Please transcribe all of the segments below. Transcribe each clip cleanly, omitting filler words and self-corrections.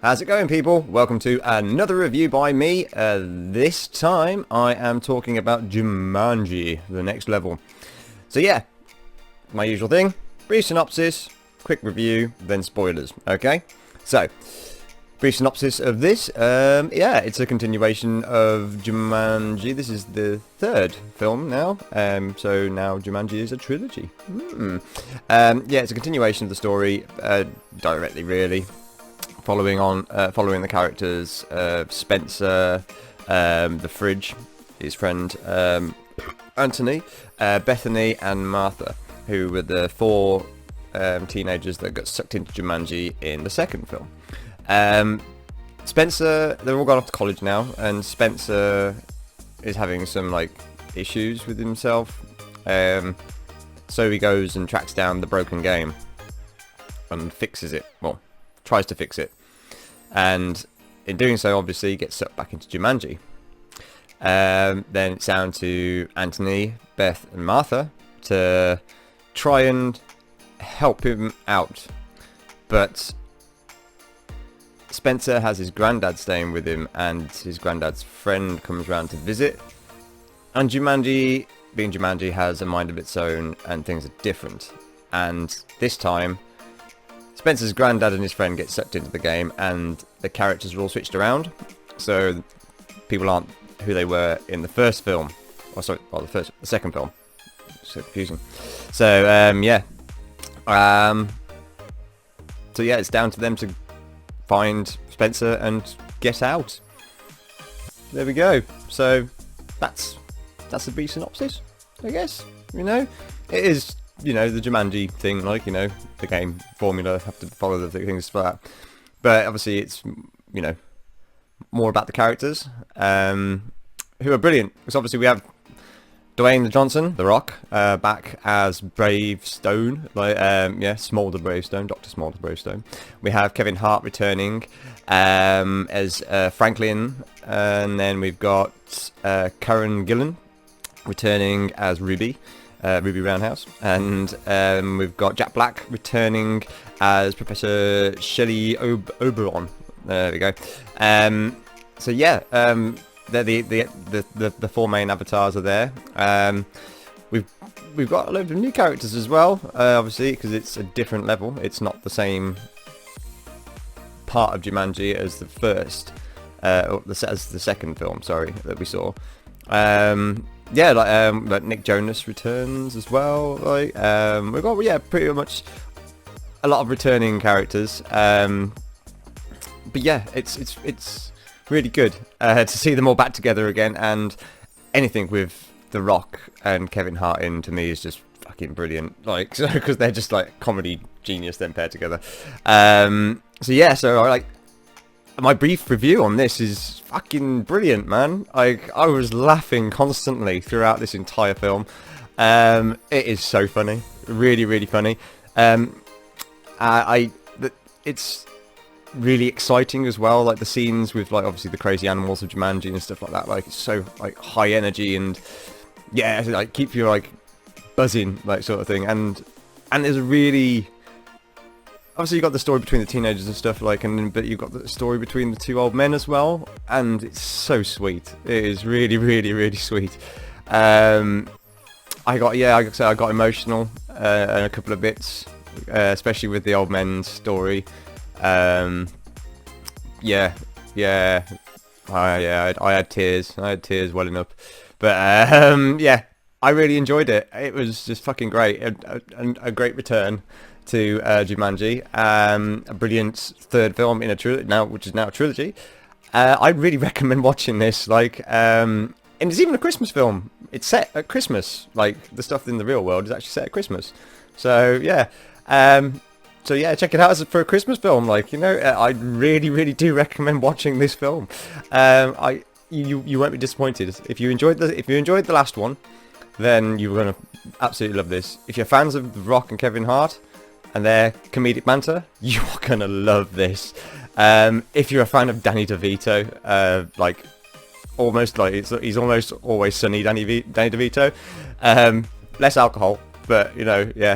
How's it going, people? Welcome to another review by me. This time I am talking about Jumanji The Next Level. So yeah, my usual thing, brief synopsis, quick review, then spoilers, okay? So, brief synopsis of this, yeah, it's a continuation of Jumanji. This is the third film now, so now Jumanji is a trilogy. Yeah, it's a continuation of the story, directly really. Following the characters of Spencer, the fridge, his friend Anthony, Bethany, and Martha, who were the four teenagers that got sucked into Jumanji in the second film. Spencer, they're all gone off to college now, and Spencer is having some issues with himself. So he goes and tracks down the broken game and fixes it. Well, tries to fix it, and in doing so obviously gets sucked back into Jumanji. Then it's down to Anthony, Beth and Martha to try and help him out, but Spencer has his granddad staying with him, and his granddad's friend comes around to visit, and Jumanji, being Jumanji, has a mind of its own and things are different. And this time Spencer's granddad and his friend get sucked into the game, and the characters are all switched around, so people aren't who they were in the first film. The second film. So confusing. So yeah. So yeah, it's down to them to find Spencer and get out. There we go. So that's a brief synopsis, I guess. It is. The Jumanji thing, the game formula, have to follow the things for that. But obviously it's, more about the characters, who are brilliant. Because obviously we have Dwayne Johnson, The Rock, back as Bravestone, Smolder Bravestone, Dr. Smolder Bravestone. We have Kevin Hart returning as Franklin, and then we've got Karen Gillan returning as Ruby. Ruby Roundhouse, and we've got Jack Black returning as Professor Shelley Oberon. There we go. So yeah, they're the four main avatars are there. We've got a load of new characters as well, obviously, because it's a different level. It's not the same part of Jumanji as the first, as the second film. Sorry, that we saw. Yeah, like Nick Jonas returns as well. We've got pretty much a lot of returning characters. But yeah, it's really good to see them all back together again. And anything with The Rock and Kevin Hart in, to me, is just fucking brilliant. Because they're just comedy genius then paired together. So yeah, my brief review on this is fucking brilliant, man. I was laughing constantly throughout this entire film. It is so funny, really, really funny. It's really exciting as well. The scenes with obviously the crazy animals of Jumanji and stuff like that. It's so high energy, and yeah, keep you buzzing, sort of thing. And there's a really, obviously, you've got the story between the teenagers and stuff, but you've got the story between the two old men as well, and it's so sweet. It is really, really, really sweet. I got emotional in a couple of bits, especially with the old men's story. I had tears. I had tears welling up, but yeah, I really enjoyed it. It was just fucking great, a great return to Jumanji, a brilliant third film in a trilogy now, which is now a trilogy. I really recommend watching this. And it's even a Christmas film. It's set at Christmas. The stuff in the real world is actually set at Christmas. So yeah, check it out for a Christmas film. I really, really do recommend watching this film. You won't be disappointed if you enjoyed the last one. Then you're gonna absolutely love this. If you're fans of The Rock and Kevin Hart and their comedic banter, you're gonna love this. If you're a fan of Danny DeVito, he's almost always sunny Danny DeVito. Less alcohol, but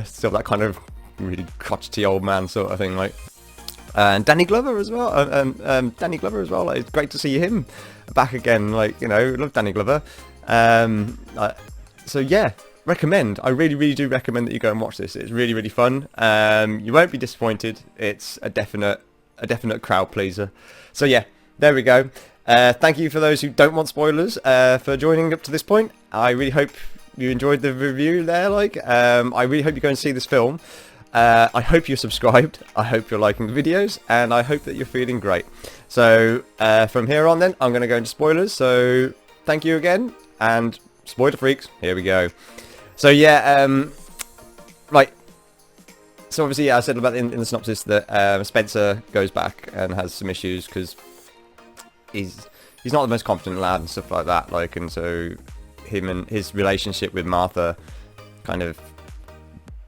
still that kind of really crotchety old man sort of thing. And Danny Glover as well. Danny Glover as well. Like, it's great to see him back again. Like, you know, love Danny Glover. So yeah, recommend. I really, really do recommend that you go and watch this. It's really, really fun. You won't be disappointed. It's a definite crowd pleaser. So yeah, there we go. Thank you for those who don't want spoilers for joining up to this point. I really hope you enjoyed the review there. Like, I really hope you go and see this film. I hope you're subscribed, I hope you're liking the videos, and I hope that you're feeling great. So from here on then, I'm going to go into spoilers, so thank you again, and spoiler freaks, here we go. So yeah, right, so obviously yeah, I said about in the synopsis that Spencer goes back and has some issues, because he's not the most confident lad and stuff like that, like, and so him and his relationship with Martha kind of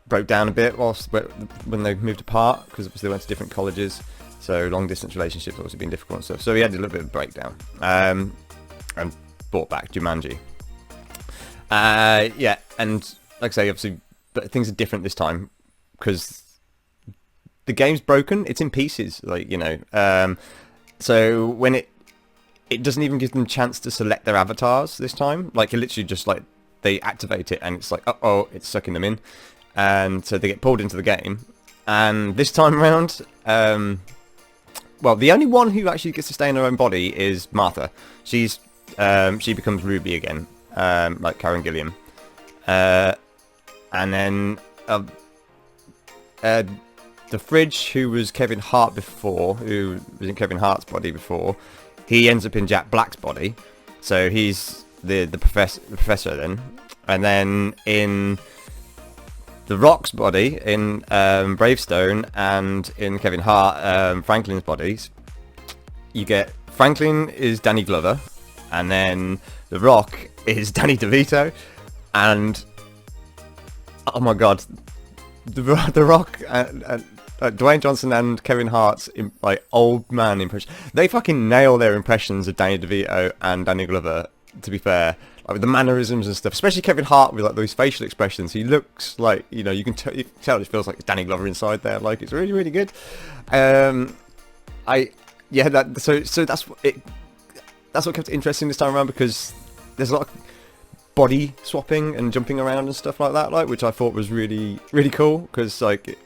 broke down a bit when they moved apart, because obviously they went to different colleges, so long distance relationships obviously been difficult and stuff, so he had a little bit of a breakdown, and brought back Jumanji. Yeah, and like I say, obviously but things are different this time, because the game's broken, it's in pieces, like, you know, so when it doesn't even give them a chance to select their avatars this time, like, it literally just, like, they activate it and it's like, uh-oh, it's sucking them in. And so they get pulled into the game, and this time around, well, the only one who actually gets to stay in her own body is Martha. She becomes Ruby again, like Karen Gillan, and then the Fridge, who was Kevin Hart before, who was in Kevin Hart's body before, he ends up in Jack Black's body, so he's the professor then, and then in The Rock's body, in Bravestone, and in Kevin Hart, Franklin's bodies, you get Franklin is Danny Glover, and then The Rock is Danny DeVito, and oh my god, The Rock and Dwayne Johnson and Kevin Hart's like old man impression, they fucking nail their impressions of Danny DeVito and Danny Glover, to be fair. Like with the mannerisms and stuff, especially Kevin Hart with like those facial expressions, he looks like, you know, you can tell it feels like it's Danny Glover inside there. Like, it's really, really good. So that's what kept it interesting this time around, because there's a lot of body swapping and jumping around and stuff like that, like, which I thought was really, really cool, because like,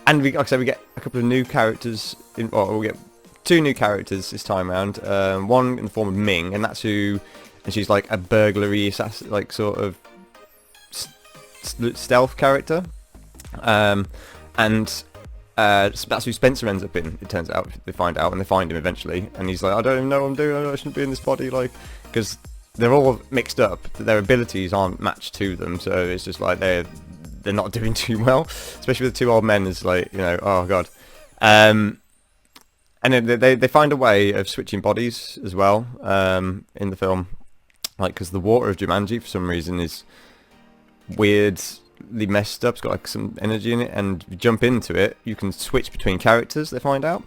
and like I said, we get a couple of new characters we get two new characters this time around. One in the form of Ming, and that's who. And she's like a burglary assassin, like sort of stealth character, and that's who Spencer ends up in. It turns out, they find out, and they find him eventually, and he's like, I don't even know what I'm doing. I shouldn't be in this body, like, because they're all mixed up. Their abilities aren't matched to them, so it's just like they're not doing too well, especially with the two old men. It's like, you know, oh god. And then they find a way of switching bodies as well in the film. Like, because the water of Jumanji, for some reason, is weirdly messed up. It's got like some energy in it, and if you jump into it, you can switch between characters, they find out,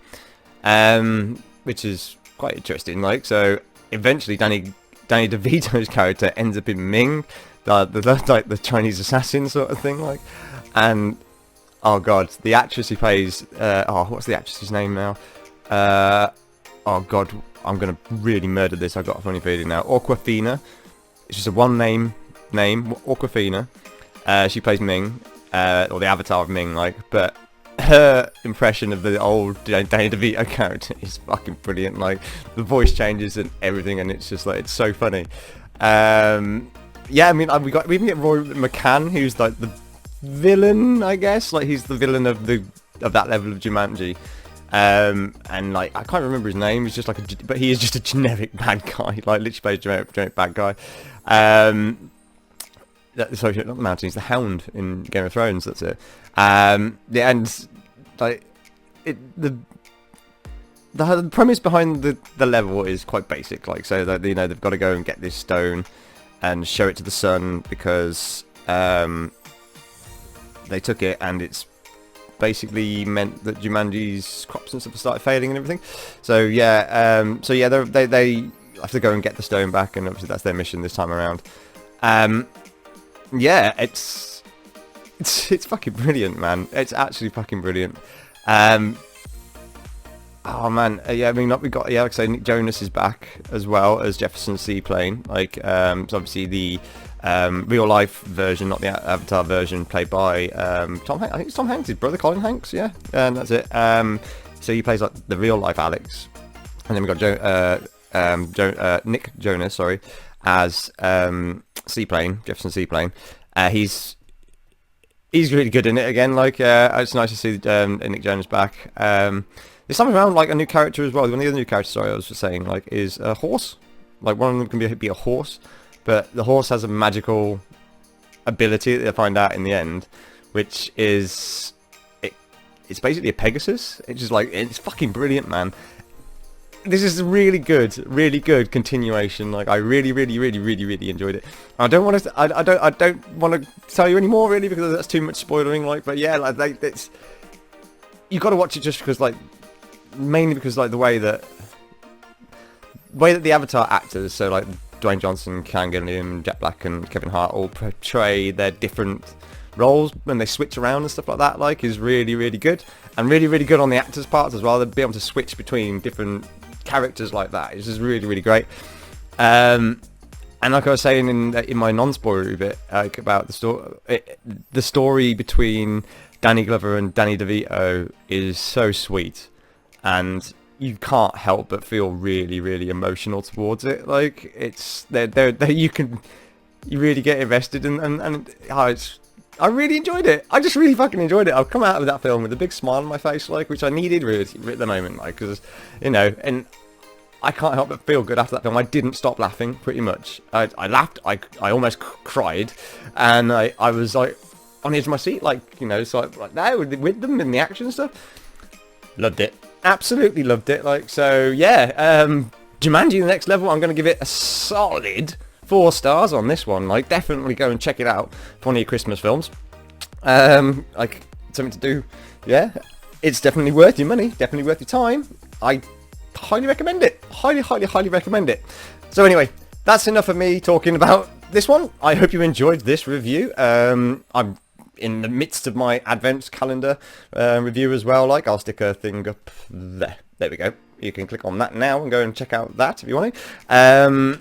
which is quite interesting. Like, so eventually Danny DeVito's character ends up in Ming, the Chinese assassin sort of thing. Like, and oh god, the actress who plays what's the actress's name now? Oh god, I'm gonna really murder this. I got a funny feeling now. Awkwafina. It's just a one name. Awkwafina. She plays Ming, or the avatar of Ming. Like, but her impression of the old Danny DeVito character is fucking brilliant. Like, the voice changes and everything, and it's just like, it's so funny. Yeah, I mean, we even get Roy McCann, who's like the villain, I guess. Like, he's the villain of that level of Jumanji. And like, I can't remember his name. He's just like but he is just a generic bad guy. Like, literally plays generic bad guy. Sorry, not the Mountain. He's the Hound in Game of Thrones. That's it. Yeah, and like the premise behind the level is quite basic. Like, so that, you know, they've got to go and get this stone and show it to the sun, because they took it, and it's basically meant that Jumanji's crops and stuff started failing and everything. So yeah, they have to go and get the stone back, and obviously that's their mission this time around. Yeah, it's fucking brilliant, man. It's actually fucking brilliant. Oh man, yeah, I mean, like, we got, yeah, like I say, Nick Jonas is back as well as Jefferson Seaplane. Like, so obviously the real life version, not the Avatar version, played by Tom Hanks. I think it's Tom Hanks, his brother Colin Hanks. Yeah, and that's it. So he plays like the real life Alex, and then we got Nick Jonas, sorry, as Seaplane, Jefferson Seaplane. He's really good in it again. Like, it's nice to see Nick Jonas back. There's something around like a new character as well. One of the other new characters, sorry, I was just saying, like, is a horse. Like, one of them can be a horse, but the horse has a magical ability that you'll find out in the end, which is it's basically a Pegasus. It's just like, it's fucking brilliant, man. This is really good continuation. Like, I really enjoyed it. I don't want to. I don't want to tell you any more, really, because that's too much spoiling. Like, but yeah, like it's, you got to watch it just because, like, mainly because, like, the way that the Avatar actors, so like Dwayne Johnson, Gillan, Jack Black, and Kevin Hart, all portray their different roles when they switch around and stuff like that. Like, is really good, and really good on the actors' parts as well. They'll be able to switch between different characters like that. It's just really great. And like I was saying in my non-spoilery bit, like, about the story between Danny Glover and Danny DeVito is so sweet, and you can't help but feel really emotional towards it. Like, it's you really get invested, and I really enjoyed it. I just really fucking enjoyed it. I've come out of that film with a big smile on my face, like, which I needed really at the moment, like, because, you know, and I can't help but feel good after that film. I didn't stop laughing, pretty much. I laughed. I almost cried, and I was like on the edge of my seat, like, you know, so like there with them in the action and stuff. Loved it. Absolutely loved it. Like, so yeah. Jumanji The Next Level. I'm going to give it a solid 4 stars on this one. Like, definitely go and check it out for one of your Christmas films. Like, something to do. Yeah, it's definitely worth your money. Definitely worth your time. I highly recommend it. Highly recommend it. So anyway, that's enough of me talking about this one. I hope you enjoyed this review. I'm in the midst of my Advent calendar review as well. Like, I'll stick a thing up there. There we go. You can click on that now and go and check out that if you want to.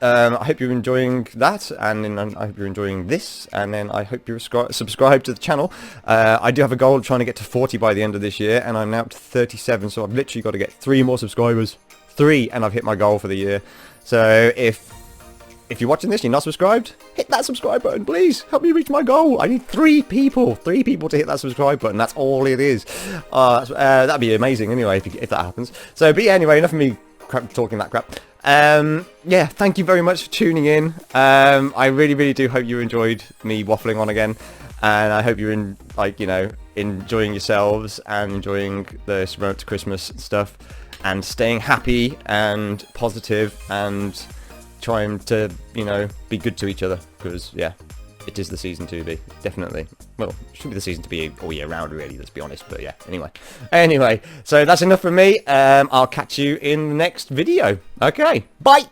I hope you're enjoying that, and then I hope you're enjoying this, and then I hope you're subscribed to the channel. I do have a goal of trying to get to 40 by the end of this year, and I'm now up to 37, so I've literally got to get 3 more subscribers. 3, and I've hit my goal for the year. So if you're watching this and you're not subscribed, hit that subscribe button, please. Help me reach my goal. I need 3 people. 3 people to hit that subscribe button. That's all it is. That'd be amazing anyway if that happens. So, but yeah, anyway, enough of me talking that crap. Yeah, thank you very much for tuning in. I really do hope you enjoyed me waffling on again. And I hope you're enjoying yourselves and enjoying the road to Christmas stuff, and staying happy and positive and trying to, be good to each other, because, yeah, it is the season to be, definitely. Well, it should be the season to be all year round, really, let's be honest, but yeah, anyway, so that's enough from me. I'll catch you in the next video. Okay, bye!